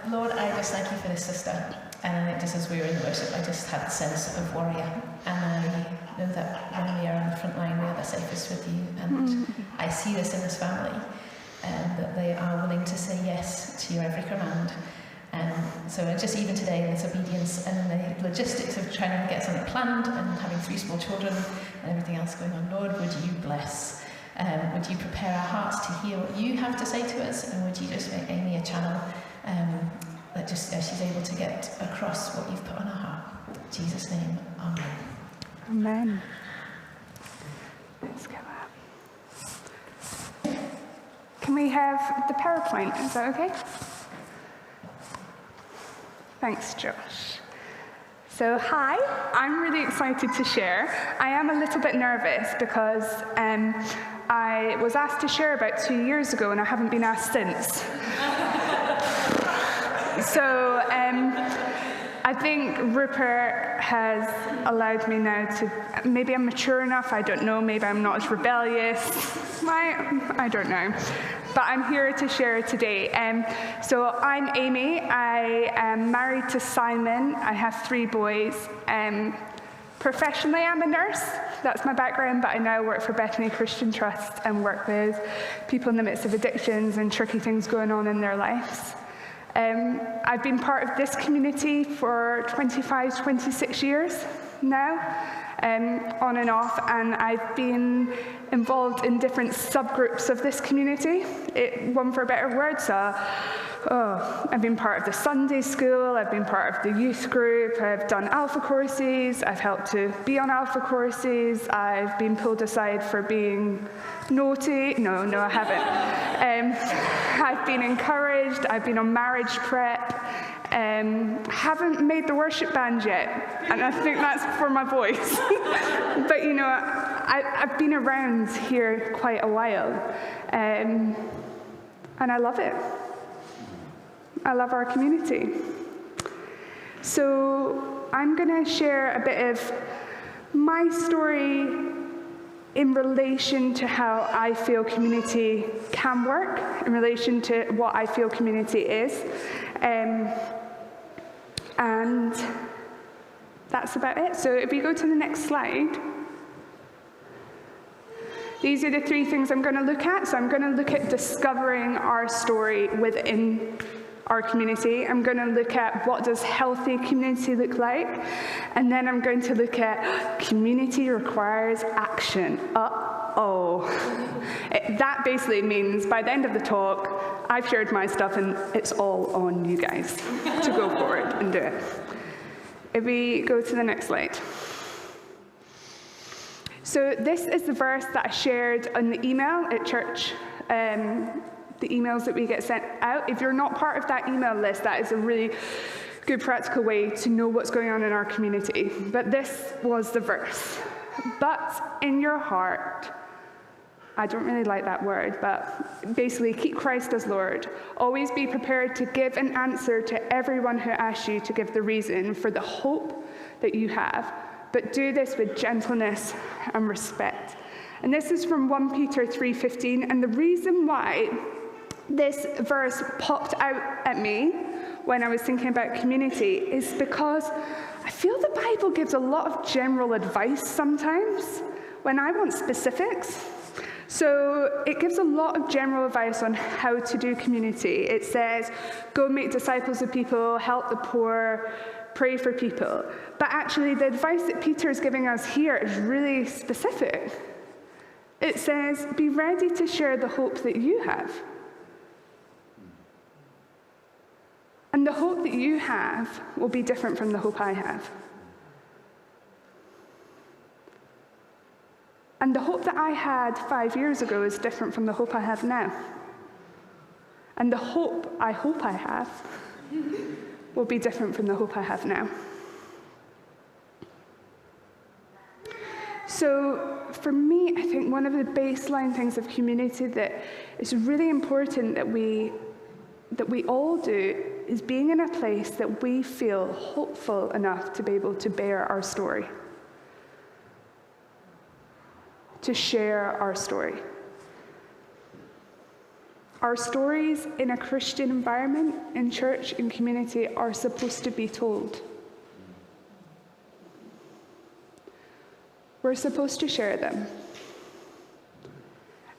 Lord, I just thank you for this sister. And just as we were in worship, I just had the sense of warrior. And I know that when we are on the front line, we are the safest with you. And I see this in this family, that they are willing to say yes to your every command. So just even today, in this obedience and the logistics of trying to get something planned and having 3 small children and everything else going on, Lord, would you bless? Would you prepare our hearts to hear what you have to say to us? And would you just make Amy a channel that just she's able to get across what you've put on her heart? In Jesus' name, amen. Amen. Let's go up. Can we have the PowerPoint? Is that okay? Thanks, Josh. So, hi, I'm really excited to share. I am a little bit nervous because I was asked to share about 2 years ago and I haven't been asked since. So, I think Rupert has allowed me now to, maybe I'm mature enough, I don't know, maybe I'm not as rebellious, I don't know. But I'm here to share today. So I'm Amy, I am married to Simon, I have 3 boys. Professionally, I'm a nurse, that's my background, but I now work for Bethany Christian Trust and work with people in the midst of addictions and tricky things going on in their lives. I've been part of this community for 25, 26 years now, on and off, and I've been involved in different subgroups of this community. One for a better word, I've been part of the Sunday school, I've been part of the youth group, I've done alpha courses, I've helped to be on alpha courses, I've been pulled aside for being naughty. No, I haven't. I've been encouraged, I've been on marriage prep, haven't made the worship band yet, and I think that's for my voice. But you know, I've been around here quite a while, and I love it. I love our community. So I'm going to share a bit of my story in relation to how I feel community can work, in relation to what I feel community is. And that's about it. So if you go to the next slide, these are the 3 things I'm going to look at. So I'm going to look at discovering our story within our community. I'm going to look at what does healthy community look like. And then I'm going to look at community requires action. That basically means by the end of the talk, I've shared my stuff and it's all on you guys to go forward and do it. If we go to the next slide. So this is the verse that I shared on the email at church, the emails that we get sent out. If you're not part of that email list, that is a really good practical way to know what's going on in our community. But this was the verse. But in your heart, I don't really like that word, but basically keep Christ as Lord. Always be prepared to give an answer to everyone who asks you to give the reason for the hope that you have. But do this with gentleness and respect. And this is from 1 Peter 3:15. And the reason why this verse popped out at me when I was thinking about community is because I feel the Bible gives a lot of general advice sometimes when I want specifics. So it gives a lot of general advice on how to do community. It says, go make disciples of people, help the poor, pray for people. But actually the advice that Peter is giving us here is really specific. It says, be ready to share the hope that you have. And the hope that you have will be different from the hope I have. And the hope that I had 5 years ago is different from the hope I have now. And the hope I have will be different from the hope I have now. So for me, I think one of the baseline things of community that is really important that we all do is being in a place that we feel hopeful enough to be able to bear our story, to share our story. Our stories in a Christian environment, in church, in community, are supposed to be told. We're supposed to share them.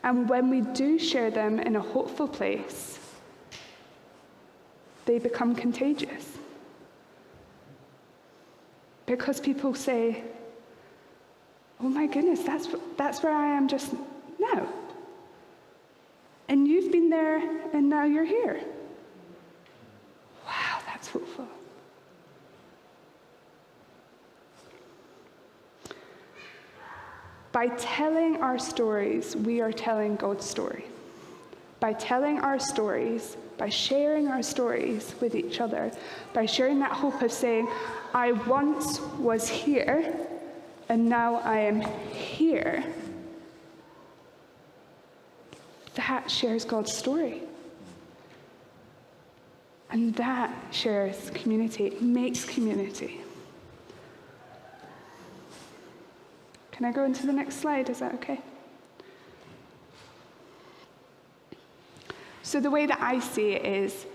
And when we do share them in a hopeful place, they become contagious. Because people say, oh my goodness, that's where I am just now. And you've been there, and now you're here. Wow, that's hopeful. By telling our stories, we are telling God's story. By telling our stories, by sharing our stories with each other, by sharing that hope of saying, I once was here, and now I am here, that shares God's story. And that shares community. It makes community. Can I go into the next slide? Is that okay? So the way that I see it is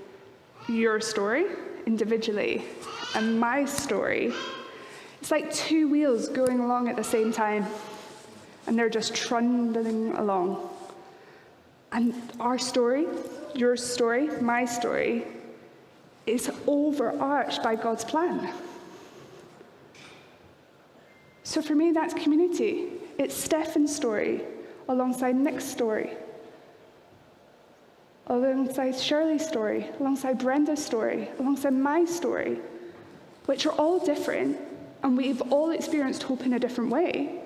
your story individually and my story. It's like two wheels going along at the same time, and they're just trundling along. And our story, your story, my story, is overarched by God's plan. So for me, that's community. It's Stefan's story alongside Nick's story, alongside Shirley's story, alongside Brenda's story, alongside my story, which are all different, and we've all experienced hope in a different way.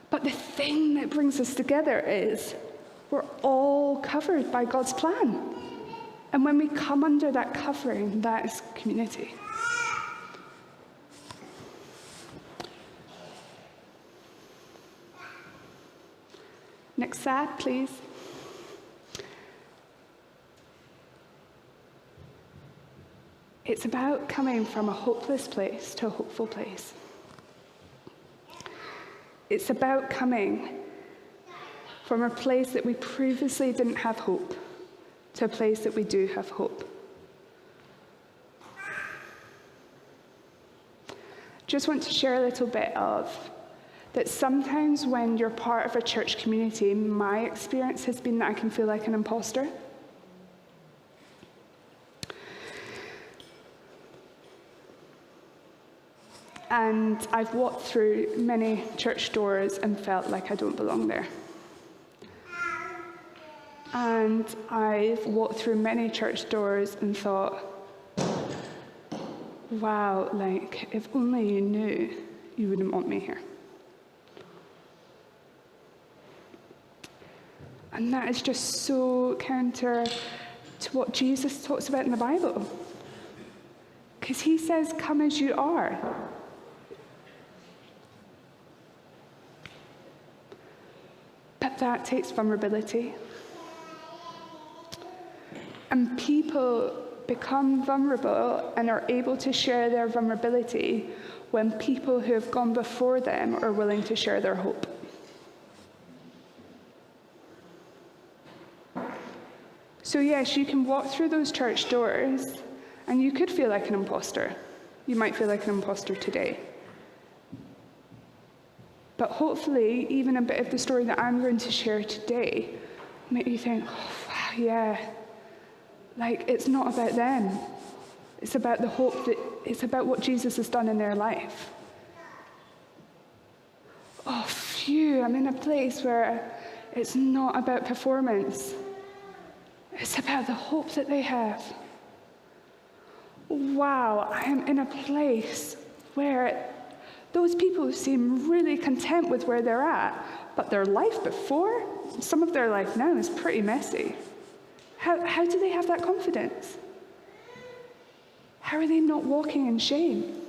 But the thing that brings us together is we're all covered by God's plan. And when we come under that covering, that is community. Next slide, please. It's about coming from a hopeless place to a hopeful place. It's about coming from a place that we previously didn't have hope to a place that we do have hope. Just want to share a little bit of that sometimes when you're part of a church community, my experience has been that I can feel like an imposter. And I've walked through many church doors and felt like I don't belong there. And I've walked through many church doors and thought, wow, like, if only you knew, you wouldn't want me here. And that is just so counter to what Jesus talks about in the Bible. Because he says, come as you are. But that takes vulnerability. And people become vulnerable and are able to share their vulnerability when people who have gone before them are willing to share their hope. So yes, you can walk through those church doors and you could feel like an imposter. You might feel like an imposter today. But hopefully, even a bit of the story that I'm going to share today make you think, oh, wow, yeah, like it's not about them. It's about the hope that, it's about what Jesus has done in their life. Oh, phew, I'm in a place where it's not about performance. It's about the hope that they have. Wow, I am in a place where those people seem really content with where they're at, but their life before, some of their life now is pretty messy. How do they have that confidence? How are they not walking in shame?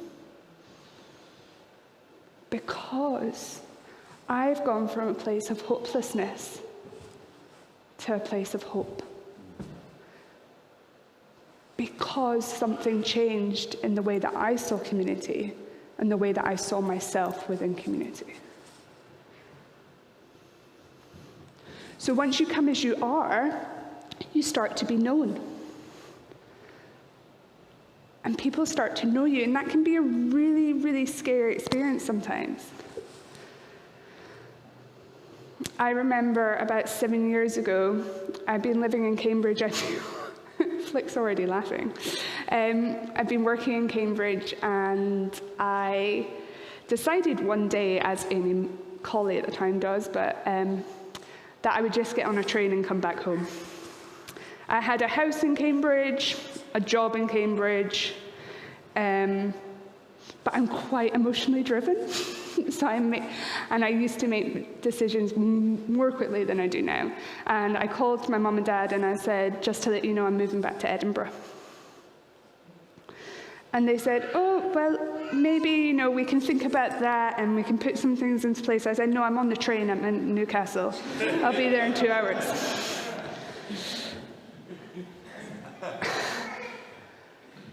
Because I've gone from a place of hopelessness to a place of hope. Because something changed in the way that I saw community and the way that I saw myself within community. So once you come as you are, you start to be known. And people start to know you, and that can be a really, really scary experience sometimes. I remember about 7 years ago, I'd been living in Cambridge. Flick's already laughing. I'd been working in Cambridge, and I decided one day, as Amy Colley at the time does, but that I would just get on a train and come back home. I had a house in Cambridge, a job in Cambridge, but I'm quite emotionally driven. So I used to make decisions more quickly than I do now. And I called my mum and dad and I said, just to let you know, I'm moving back to Edinburgh. And they said, oh, well, maybe, we can think about that and we can put some things into place. I said, no, I'm on the train. I'm in Newcastle. I'll be there in 2 hours.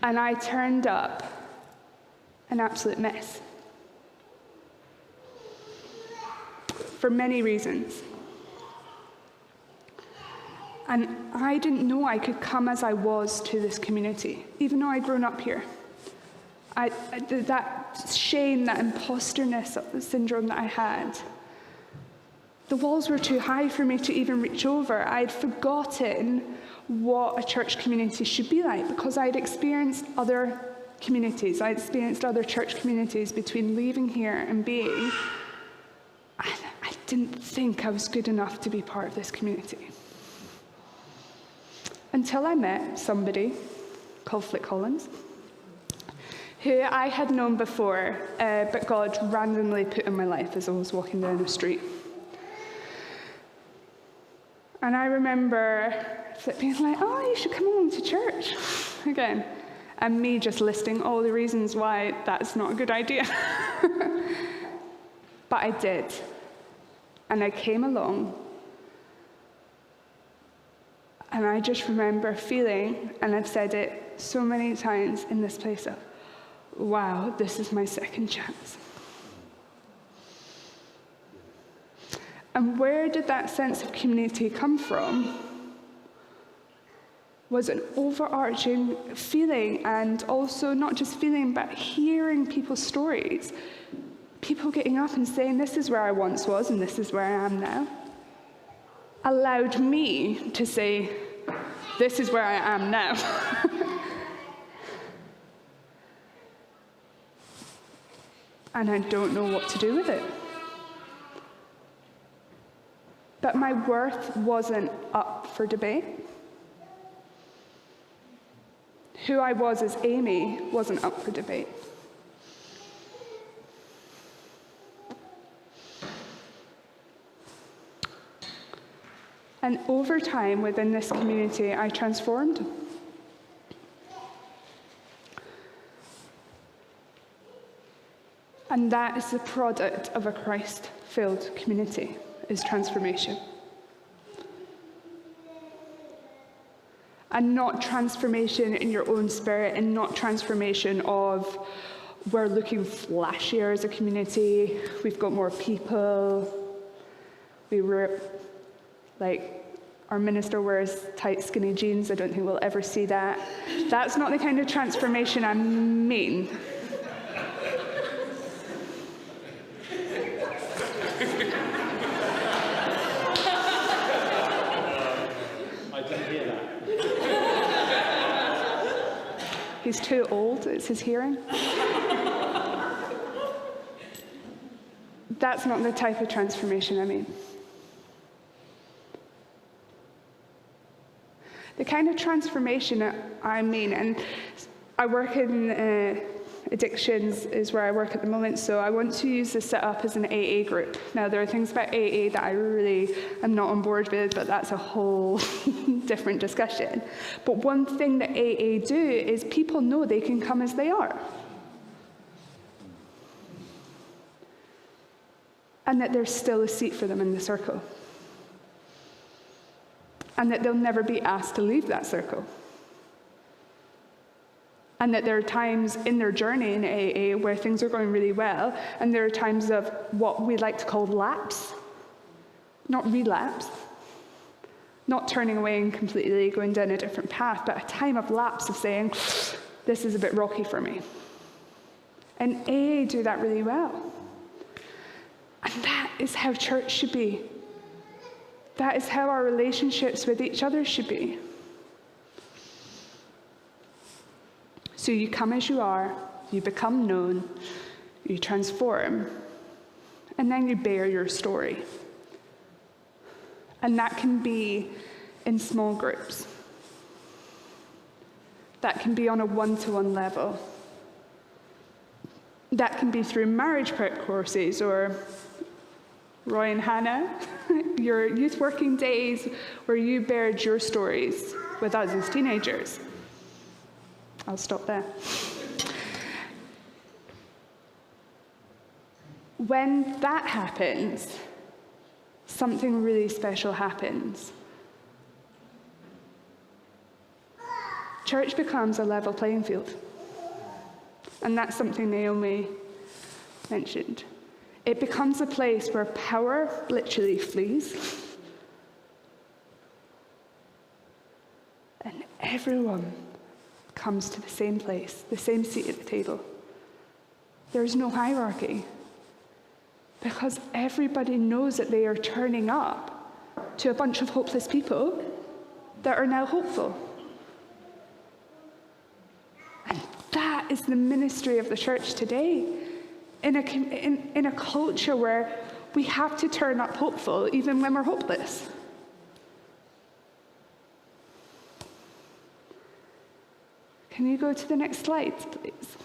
And I turned up an absolute mess. For many reasons. And I didn't know I could come as I was to this community, even though I'd grown up here. That shame, that imposter-ness syndrome that I had, the walls were too high for me to even reach over. I'd forgotten what a church community should be like because I'd experienced other communities. I'd experienced other church communities between leaving here and being. I didn't think I was good enough to be part of this community. Until I met somebody called Flick Collins, who I had known before, but God randomly put in my life as I was walking down the street. And I remember Flick being like, oh, you should come along to church again. And me just listing all the reasons why that's not a good idea. But I did. And I came along. And I just remember feeling, and I've said it so many times in this place, of, wow, this is my second chance. And where did that sense of community come from? Was an overarching feeling, and also not just feeling, but hearing people's stories. People getting up and saying, this is where I once was, and this is where I am now. Allowed me to say, this is where I am now. And I don't know what to do with it. But my worth wasn't up for debate. Who I was as Amy wasn't up for debate. And over time within this community, I transformed. And that is the product of a Christ-filled community, is transformation. And not transformation in your own spirit, and not transformation of, we're looking flashier as a community, we've got more people, we were, our minister wears tight, skinny jeans. I don't think we'll ever see that. That's not the kind of transformation I mean. I didn't hear that. He's too old. It's his hearing. That's not the type of transformation I mean. The kind of transformation I mean, and I work in addictions is where I work at the moment, so I want to use this setup as an AA group. Now, there are things about AA that I really am not on board with, but that's a whole different discussion. But one thing that AA do is people know they can come as they are. And that there's still a seat for them in the circle. And that they'll never be asked to leave that circle. And that there are times in their journey in AA where things are going really well, and there are times of what we like to call lapse, not relapse, Not turning away and completely going down a different path, but a time of lapse of saying, this is a bit rocky for me. And AA do that really well. And that is how church should be. That is how our relationships with each other should be. So you come as you are, you become known, you transform, and then you bear your story. And that can be in small groups. That can be on a one-to-one level. That can be through marriage prep courses, or Roy and Hannah, your youth working days where you bared your stories with us as teenagers. I'll stop there. When that happens, something really special happens. Church becomes a level playing field. And that's something Naomi mentioned. It becomes a place where power literally flees. And everyone comes to the same place, the same seat at the table. There's no hierarchy. Because everybody knows that they are turning up to a bunch of hopeless people that are now hopeful. And that is the ministry of the church today. In a culture where we have to turn up hopeful even when we're hopeless. Can you go to the next slide, please?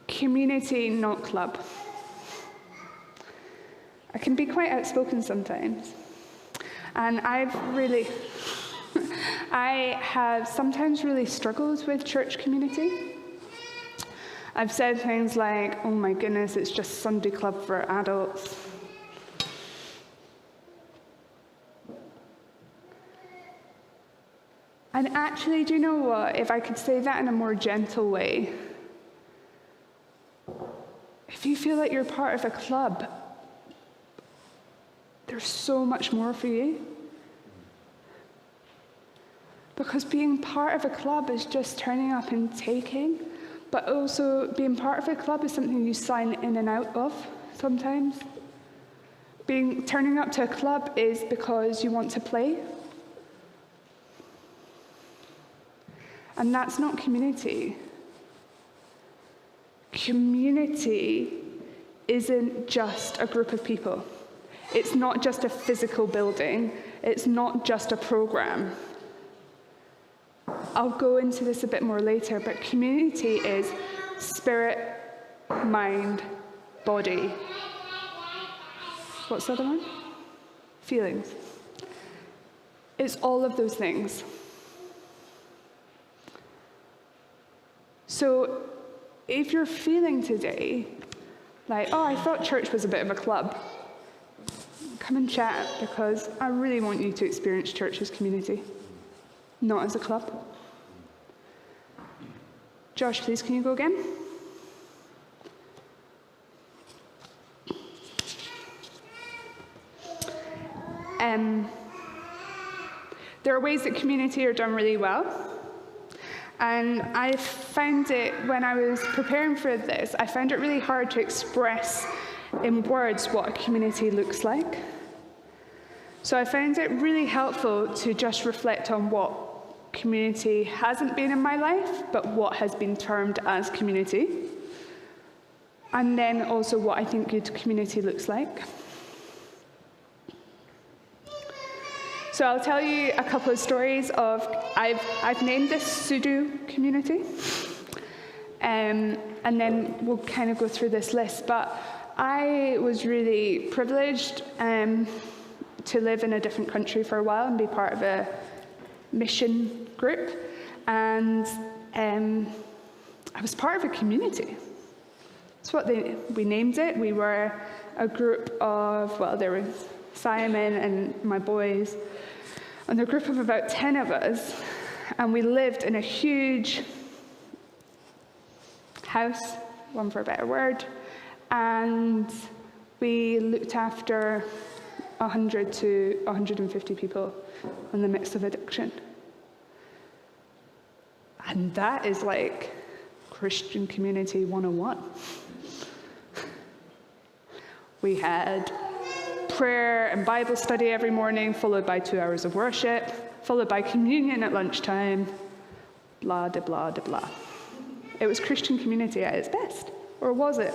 Community, not club. I can be quite outspoken sometimes. And I have sometimes really struggled with church community. I've said things like, oh my goodness, it's just Sunday club for adults. And actually, do you know what? If I could say that in a more gentle way, if you feel like you're part of a club, there's so much more for you. Because being part of a club is just turning up and taking, but also being part of a club is something you sign in and out of sometimes. Turning up to a club is because you want to play. And that's not community. Community isn't just a group of people. It's not just a physical building. It's not just a program. I'll go into this a bit more later, but community is spirit, mind, body. What's the other one? Feelings. It's all of those things. So if you're feeling today like, oh, I thought church was a bit of a club, come and chat, because I really want you to experience church as community, not as a club. Josh, please, can you go again? There are ways that community are done really well. And I found it, when I was preparing for this, I found it really hard to express in words what a community looks like. So I found it really helpful to just reflect on what community hasn't been in my life, but what has been termed as community. And then also what I think good community looks like. So I'll tell you a couple of stories of, I've named this pseudo community, and then we'll kind of go through this list. But I was really privileged to live in a different country for a while and be part of a mission group, and I was part of a community. That's what we named it. We were a group of, well, there was Simon and my boys, and a group of about 10 of us, and we lived in a huge house, one for a better word, and We looked after 100 to 150 people in the midst of addiction. And that is like Christian Community 101. We had prayer and Bible study every morning, followed by 2 hours of worship, followed by communion at lunchtime, blah, de blah, de blah. It was Christian community at its best. Or was it?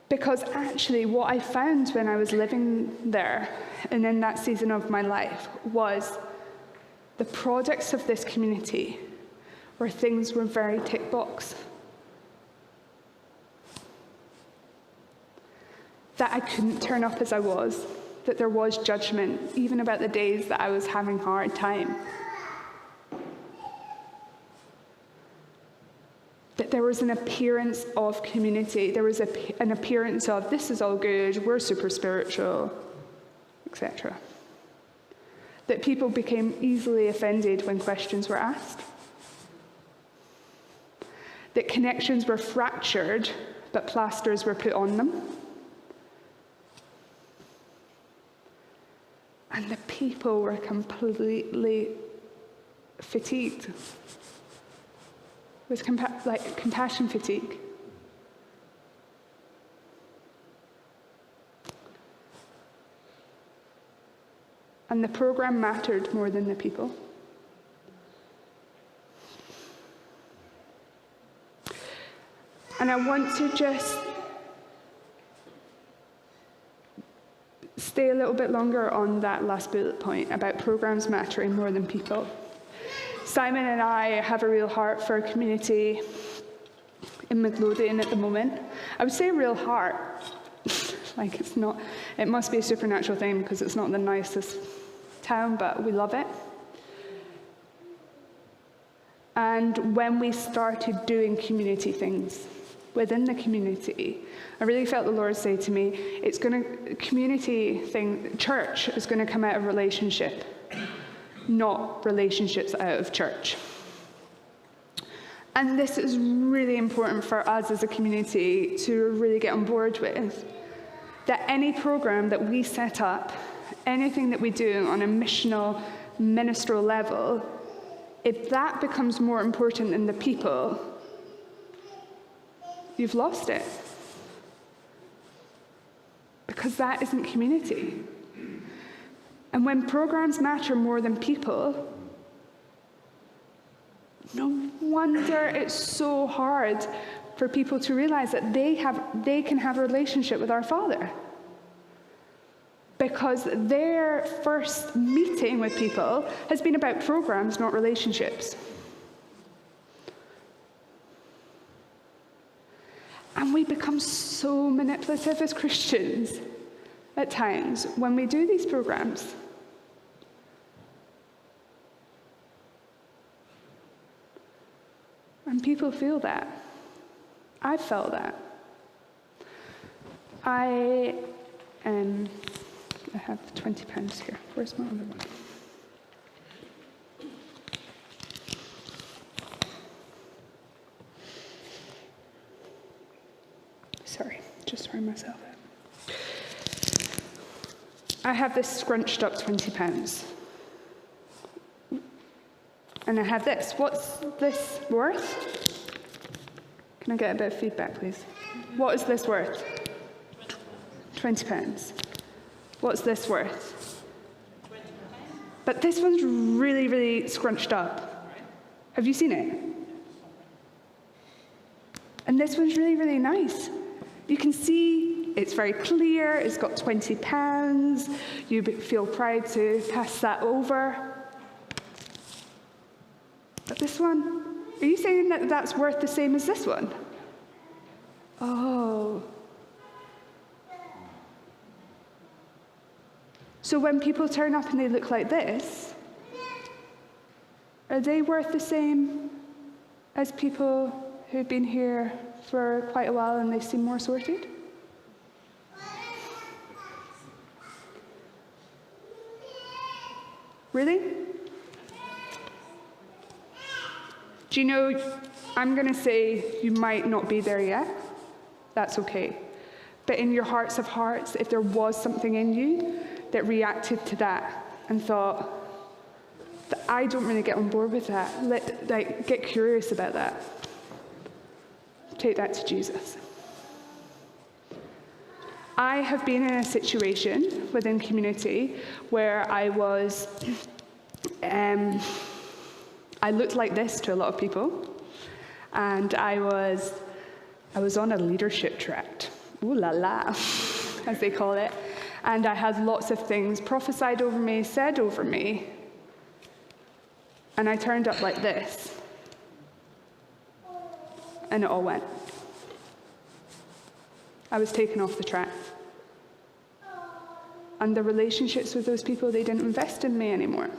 Because actually what I found when I was living there and in that season of my life was the products of this community where things were very tick box. That I couldn't turn up as I was, that there was judgment, even about the days that I was having a hard time. That there was an appearance of community, there was an appearance of, this is all good, we're super spiritual, etc. That people became easily offended when questions were asked. That connections were fractured, but plasters were put on them. And the people were completely fatigued with compassion fatigue. And the program mattered more than the people. And I want to just stay a little bit longer on that last bullet point about programs mattering more than people. Simon and I have a real heart for a community in Midlothian at the moment. I would say real heart. Like it's not, it must be a supernatural thing because it's not the nicest town, but we love it. And when we started doing community things within the community, I really felt the Lord say to me, church is going to come out of relationship, not relationships out of church. And this is really important for us as a community to really get on board with. That any program that we set up, anything that we do on a missional, ministerial level, if that becomes more important than the people, you've lost it. Because that isn't community. And when programs matter more than people, no wonder it's so hard for people to realize that they can have a relationship with our Father. Because their first meeting with people has been about programs, not relationships. And we become so manipulative as Christians at times when we do these programs. And people feel that. I've felt that. I have £20 here. Where's my other one? Sorry, just throwing myself out. I have this scrunched up £20. And I have this. What's this worth? Can I get a bit of feedback, please? What is this worth? £20. What's this worth? But this one's really, really scrunched up. Have you seen it? And this one's really, really nice. You can see it's very clear. It's got £20. You feel proud to pass that over. But this one, are you saying that that's worth the same as this one? Oh. So when people turn up and they look like this, are they worth the same as people who've been here for quite a while and they seem more sorted? Really? Do you know, I'm going to say you might not be there yet. That's okay. But in your hearts of hearts, if there was something in you that reacted to that and thought, I don't really get on board with that, get curious about that. Take that to Jesus. I have been in a situation within community where I was, I looked like this to a lot of people, and I was on a leadership track, ooh la la, as they call it, and I had lots of things prophesied over me, said over me, and I turned up like this, and it all went. I was taken off the track. And the relationships with those people, they didn't invest in me anymore.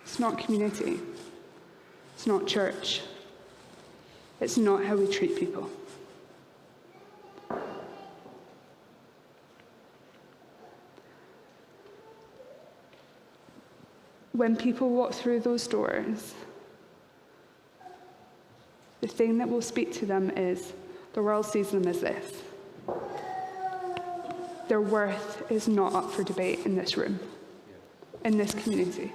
It's not community. It's not church. It's not how we treat people. When people walk through those doors, the thing that will speak to them is the world sees them as this. Their worth is not up for debate in this room, in this community.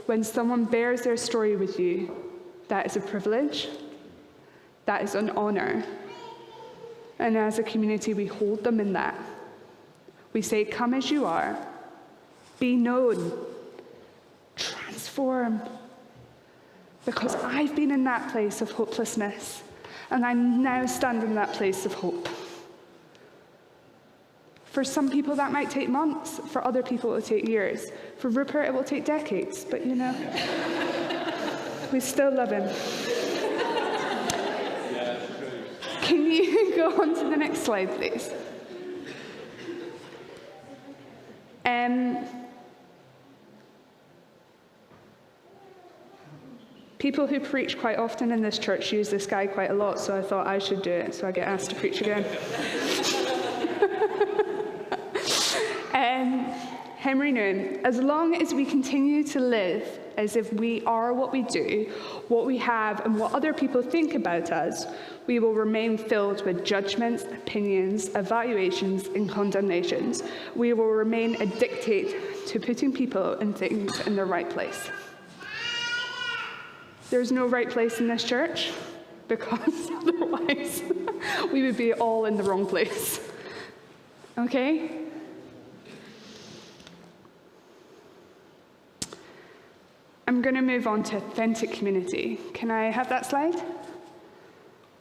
When someone bears their story with you, that is a privilege, that is an honor. And as a community, we hold them in that. We say, come as you are, be known, transform. Because I've been in that place of hopelessness, and I now stand in that place of hope. For some people, that might take months. For other people, it will take years. For Rupert, it will take decades. But, we still love him. Can you go on to the next slide, please? People who preach quite often in this church use this guy quite a lot, so I thought I should do it, so I get asked to preach again. Henry Noon, as long as we continue to live as if we are what we do, what we have, and what other people think about us, we will remain filled with judgments, opinions, evaluations, and condemnations. We will remain addicted to putting people and things in their right place. There's no right place in this church, because otherwise we would be all in the wrong place. Okay? I'm going to move on to authentic community. Can I have that slide?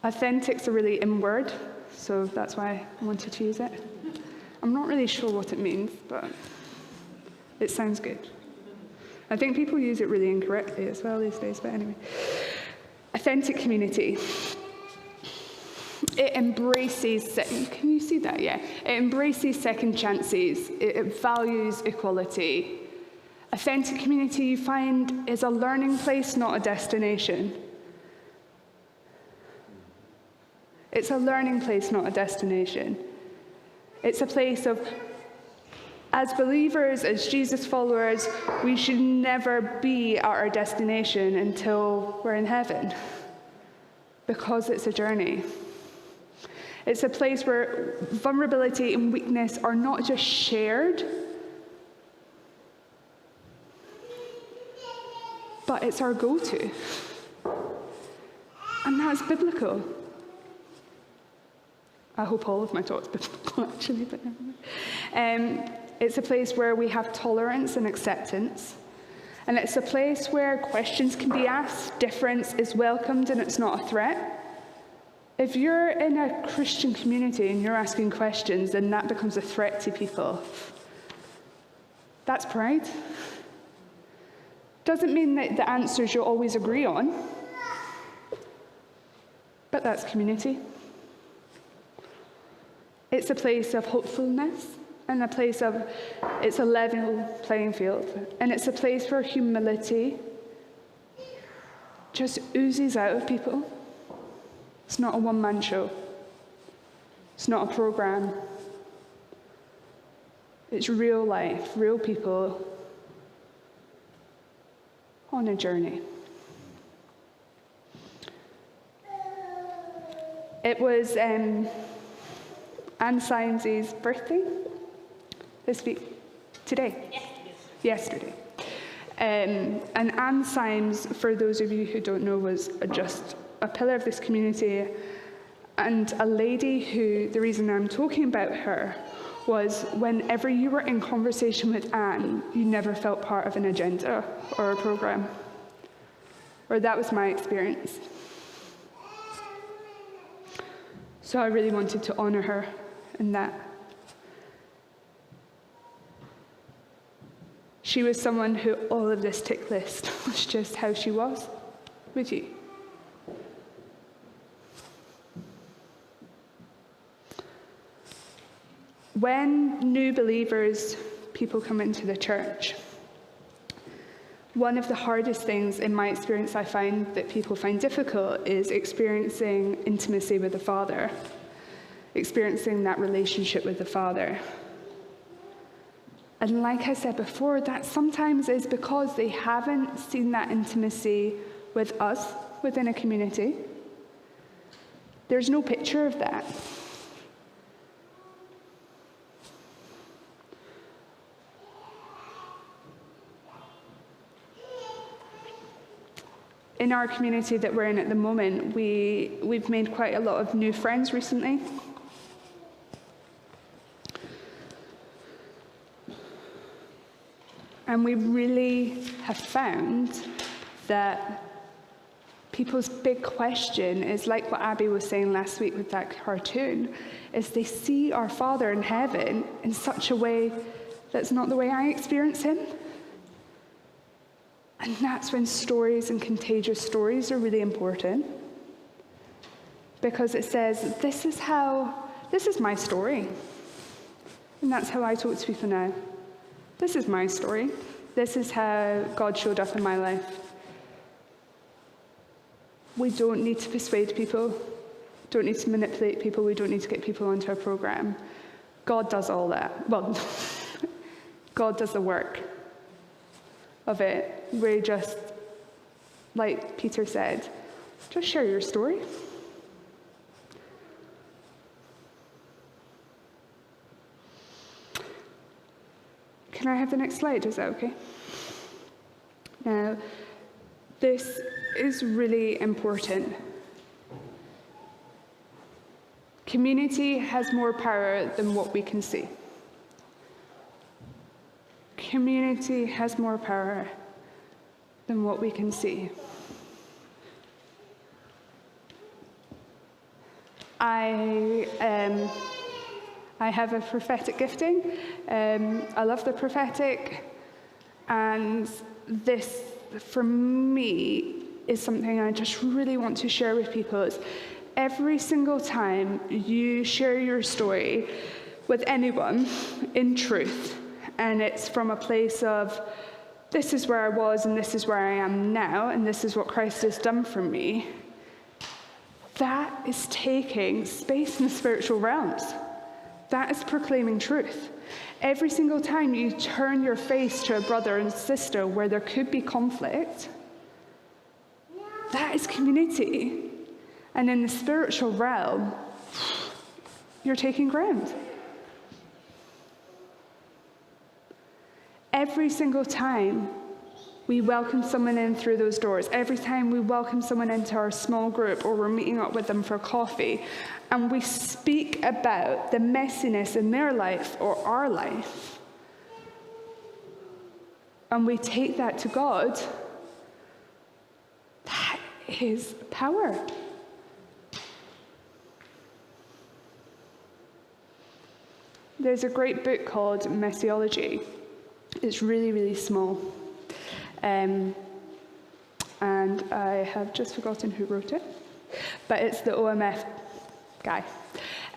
Authentic's a really inward, so that's why I wanted to use it. I'm not really sure what it means, but it sounds good. I think people use it really incorrectly as well these days, but anyway. Authentic community. It embraces, can you see that? Yeah. It embraces second chances. It values equality. Authentic community, you find, is a learning place, not a destination. It's a learning place, not a destination. It's a place of, as believers, as Jesus followers, we should never be at our destination until we're in heaven, because it's a journey. It's a place where vulnerability and weakness are not just shared, but it's our go-to. And that's biblical. I hope all of my talk's biblical, actually, but never mind. It's a place where we have tolerance and acceptance. And it's a place where questions can be asked, difference is welcomed, and it's not a threat. If you're in a Christian community and you're asking questions, then that becomes a threat to people. That's pride. Doesn't mean that the answers you'll always agree on, but that's community. It's a place of hopefulness, and a place of, it's a level playing field, and it's a place where humility just oozes out of people. It's not a one-man show. It's not a program. It's real life, real people on a journey. It was Anne Symes's birthday this week, today, yesterday. And Anne Symes, for those of you who don't know, was just a pillar of this community, and a lady who, the reason I'm talking about her, was whenever you were in conversation with Anne, you never felt part of an agenda or a program. Or that was my experience. So I really wanted to honor her in that. She was someone who all of this tick list was just how she was with you. When new believers, people come into the church, one of the hardest things in my experience I find that people find difficult is experiencing intimacy with the Father, experiencing that relationship with the Father. And like I said before, that sometimes is because they haven't seen that intimacy with us within a community. There's no picture of that. In our community that we're in at the moment, we've made quite a lot of new friends recently. And we really have found that people's big question is, like what Abby was saying last week with that cartoon, is they see our Father in heaven in such a way that's not the way I experience him. And that's when stories and contagious stories are really important. Because it says, this is my story. And that's how I talk to people now. This is my story. This is how God showed up in my life. We don't need to persuade people, don't need to manipulate people, we don't need to get people onto a program. God does all that. Well, God does the work of it. We just, like Peter said, just share your story. Can I have the next slide? Is that okay? Now, this is really important. Community has more power than what we can see. Community has more power than what we can see. I have a prophetic gifting. I love the prophetic, and this, for me, is something I just really want to share with people. Is every single time you share your story with anyone in truth, and it's from a place of, this is where I was, and this is where I am now, and this is what Christ has done for me, that is taking space in the spiritual realms. That is proclaiming truth. Every single time you turn your face to a brother and sister where there could be conflict, that is community. And in the spiritual realm, you're taking ground. Every single time we welcome someone in through those doors, every time we welcome someone into our small group or we're meeting up with them for coffee, and we speak about the messiness in their life or our life, and we take that to God, that is power. There's a great book called Messiology. It's really, really small. And I have just forgotten who wrote it, but it's the OMF guy.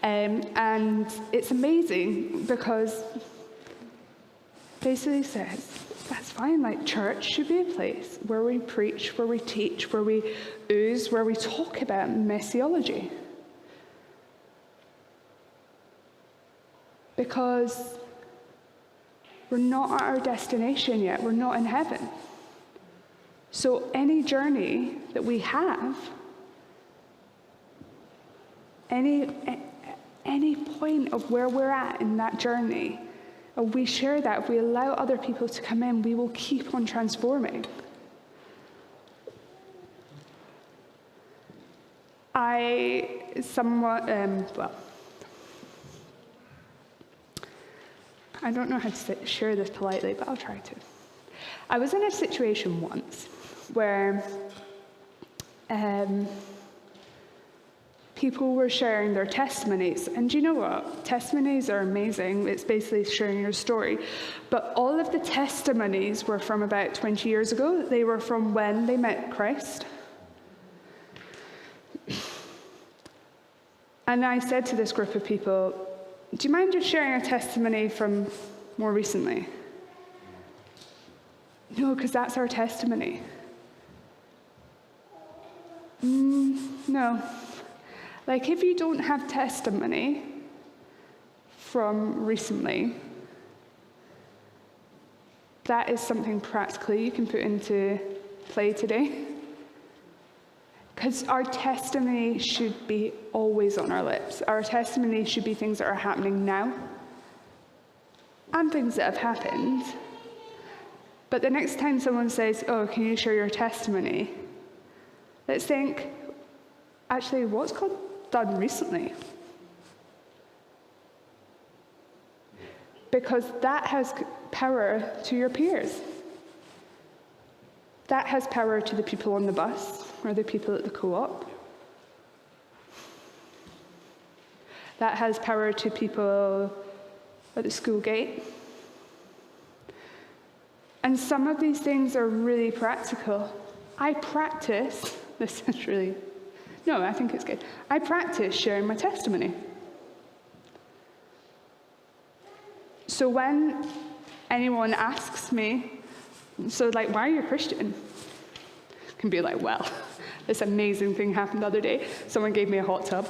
And it's amazing because basically says, that's fine, like church should be a place where we preach, where we teach, where we ooze, where we talk about messiology. Because we're not at our destination yet, we're not in heaven. So any journey that we have any point of where we're at in that journey, if we share that, if we allow other people to come in, we will keep on transforming. I don't know how to share this politely, but I'll try to. I was in a situation once where people were sharing their testimonies. And do you know what? Testimonies are amazing. It's basically sharing your story. But all of the testimonies were from about 20 years ago. They were from when they met Christ. And I said to this group of people, do you mind just sharing a testimony from more recently? No, because that's our testimony. No. Like, if you don't have testimony from recently, that is something practically you can put into play today. Because our testimony should be always on our lips. Our testimony should be things that are happening now and things that have happened. But the next time someone says, oh, can you share your testimony? Let's think, actually, what's God done recently? Because that has power to your peers. That has power to the people on the bus or the people at the co-op. That has power to people at the school gate. And some of these things are really practical. I practice, this is really, no, I think it's good. I practice sharing my testimony. So when anyone asks me, so like, why are you a Christian? I can be like, well, this amazing thing happened the other day. Someone gave me a hot tub,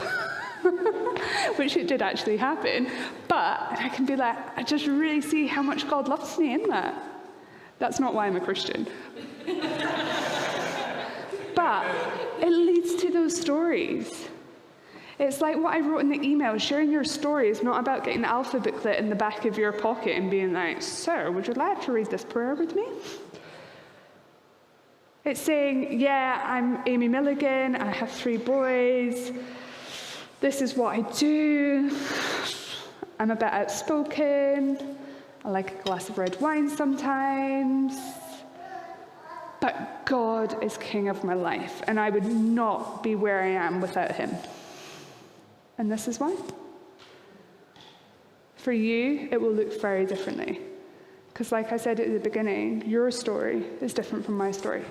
which it did actually happen. But I can be like, I just really see how much God loves me in that. That's not why I'm a Christian. But it leads to those stories. It's like what I wrote in the email. Sharing your story is not about getting the alpha booklet in the back of your pocket and being like, sir, would you like to read this prayer with me? It's saying, yeah, I'm Amy Milligan. I have 3 boys. This is what I do. I'm a bit outspoken. I like a glass of red wine sometimes. But God is king of my life, and I would not be where I am without him. And this is why. For you, it will look very differently. Because like I said at the beginning, your story is different from my story.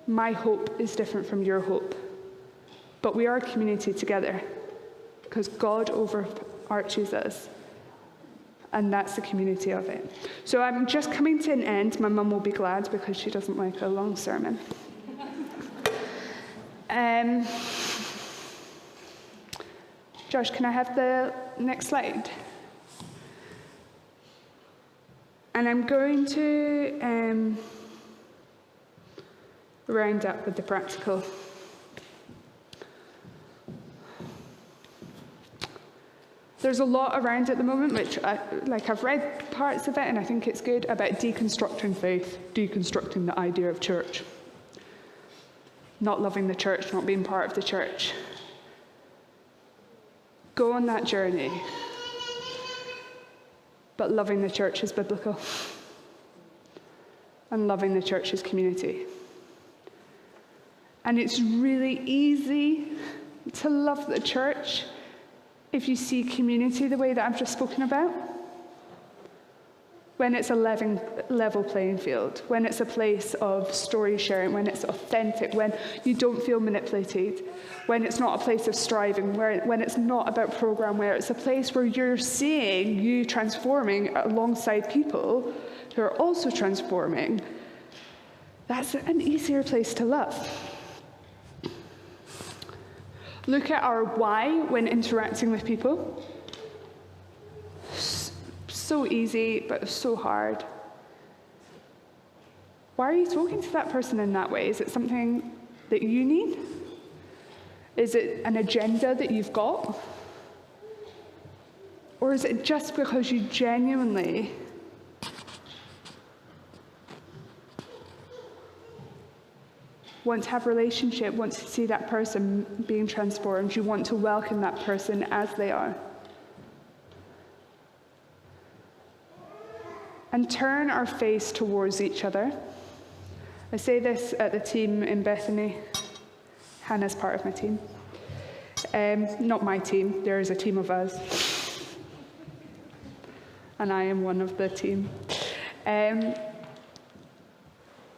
My hope is different from your hope. But we are a community together, because God overarches us. And that's the community of it. So I'm just coming to an end. My mum will be glad because she doesn't like a long sermon. Josh, can I have the next slide? And I'm going to round up with the practical. There's a lot around at the moment, which I've read parts of it, and I think it's good, about deconstructing faith, deconstructing the idea of church. Not loving the church, not being part of the church. Go on that journey. But loving the church is biblical. And loving the church is community. And it's really easy to love the church if you see community the way that I've just spoken about. When it's a level playing field, when it's a place of story sharing, when it's authentic, when you don't feel manipulated, when it's not a place of striving, when it's not about program, where it's a place where you're seeing you transforming alongside people who are also transforming. That's an easier place to love. Look at our why when interacting with people. So easy, but so hard. Why are you talking to that person in that way? Is it something that you need? Is it an agenda that you've got? Or is it just because you genuinely want to have a relationship, want to see that person being transformed, you want to welcome that person as they are? And turn our face towards each other. I say this at the team in Bethany. Hannah's part of my team. Not my team, there is a team of us. And I am one of the team.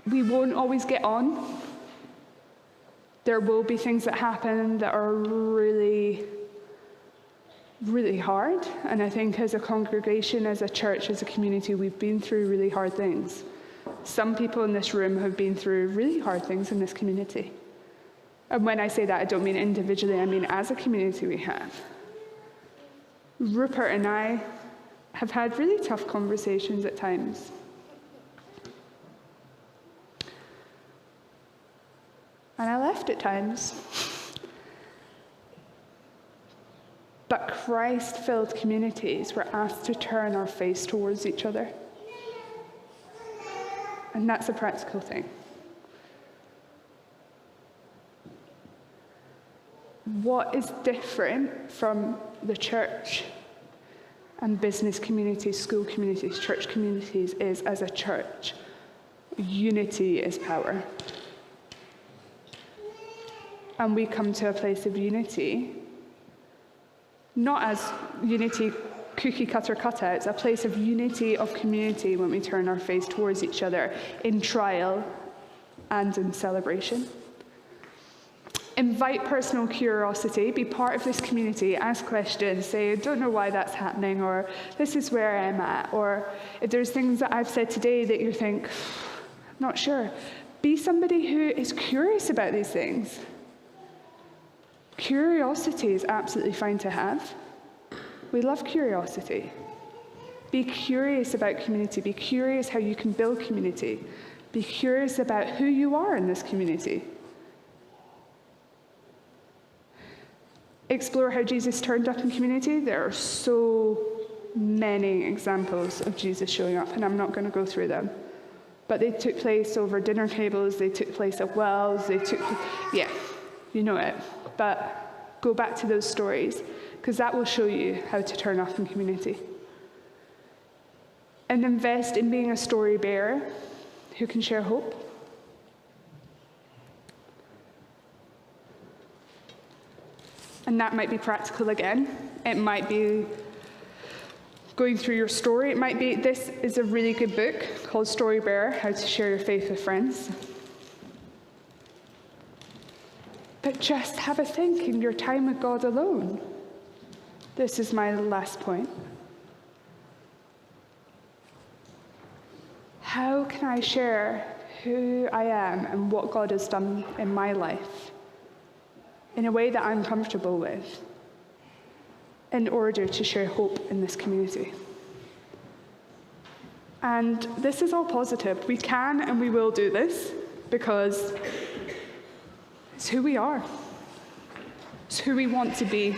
We won't always get on. There will be things that happen that are really, really hard. And I think as a congregation, as a church, as a community, we've been through really hard things. Some people in this room have been through really hard things in this community. And when I say that, I don't mean individually, I mean as a community we have. Rupert and I have had really tough conversations at times. And I left at times. But Christ-filled communities were asked to turn our face towards each other. And that's a practical thing. What is different from the church and business communities, school communities, church communities is, as a church, unity is power. And we come to a place of unity, not as unity cookie cutter cutouts, a place of unity of community when we turn our face towards each other in trial and in celebration. Invite personal curiosity, be part of this community, ask questions, say, I don't know why that's happening, or this is where I'm at, or if there's things that I've said today that you think, not sure, be somebody who is curious about these things. Curiosity is absolutely fine to have. We love curiosity. Be curious about community. Be curious how you can build community. Be curious about who you are in this community. Explore how Jesus turned up in community. There are so many examples of Jesus showing up, and I'm not going to go through them. But they took place over dinner tables, they took place at wells, yeah, you know it. But go back to those stories, because that will show you how to turn up in community. And invest in being a story bearer who can share hope. And that might be practical again. It might be going through your story. It might be, this is a really good book called Story Bearer, How to Share Your Faith with Friends. But just have a think in your time with God alone. This is my last point. How can I share who I am and what God has done in my life in a way that I'm comfortable with in order to share hope in this community? And this is all positive. We can and we will do this because it's who we are. It's who we want to be.